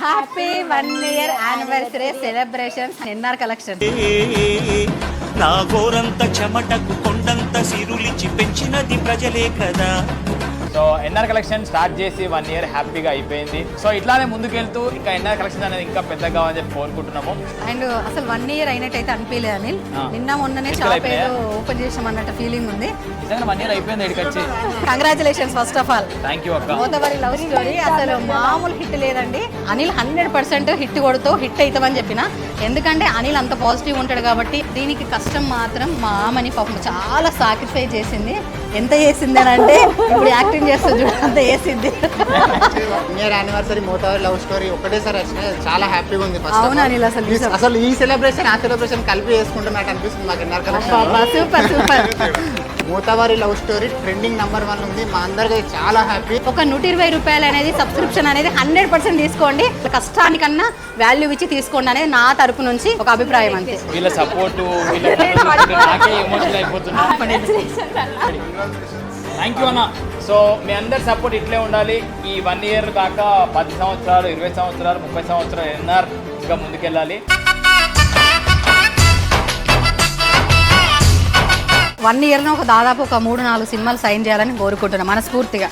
Happy 1 year anniversary celebrations NR collection. నా గోరంత చెమటకు కొండంత సిరులిచి పెంచినది ప్రజలే కదా. సో ఎన్ఆర్ కలెక్షన్ స్టార్ట్ చేసి 1 year హ్యాపీగా అయిపోయింది. సో ఇట్లానే ముందుకెళ్తూ ఇంకా ఎన్ఆర్ కలెక్షన్ అనేది ఇంకా పెద్దగా కావాలని చెప్పి కోరుకుంటున్నాము. అండ్ అసలు 1 year అయినట్టయితే అనిపించలేదు అనిల్. నిన్న మొన్ననే షాప్ ఏదో ఓపెన్ చేసామన్నట్టు ఫీలింగ్ ఉంది. నిజంగా 1 year అయిపోయింది ఇక్కడికి వచ్చి. Congratulations first of all. Thank you అక్క. మోతబరి లవ్ స్టోరీ అసలు మామూలు హిట్ లేదండి. అనిల్ 100% హిట్ కొడుతూ హిట్ అవుతామని చెప్పిన. ఎందుకంటే అనిల్ అంత పాజిటివ్ ఉంటాడు కాబట్టి. దీనికి కష్టం మాత్రం మా ఆమని పాపం చాలా సాక్రిఫైస్ చేసింది. ఎంత చేసింది అని అంటే ఇప్పుడు యాక్టింగ్ చేస్తుంది అంత చేసింది. 1 year యానివర్సరీ మోతబరి లవ్ స్టోరీ ఒకటేసారి వచ్చినాయి. చాలా హ్యాపీగా ఉంది. అవును అనిల్ అసలు ఈ సెలబ్రేషన్ ఆ సెలబ్రేషన్ కలిపి చేసుకుంటున్నట్టు అనిపిస్తుంది మాకు NR collection. Super super. Mothabari love story trending number 1 ఉంది. మా అందరికీ చాలా హ్యాపీ. ఒక 120 రూపాయలు అనేది సబ్స్క్రిప్షన్ అనేది 100% తీసుకోండి. కష్టానికన్నా వాల్యూ ఇచ్చి తీసుకోండి అనేది నా తరపు నుంచి ఒక అభిప్రాయం అంతే. వీళ్ళ సపోర్టు నాకే ఎమోషనల్ అయిపోతున్నా. థ్యాంక్ యూ అన్న. సో మీ అందరి సపోర్ట్ ఇట్లే ఉండాలి. ఈ 1 year కాక 10 సంవత్సరాలు 20 సంవత్సరాలు 30 సంవత్సరాలు ఎన్ఆర్ ఇంకా ముందుకెళ్ళాలి. 1 yearలో దాదాపు ఒక 3-4 సినిమాలు సైన్ చేయాలని కోరుకుంటున్నాను మనస్ఫూర్తిగా.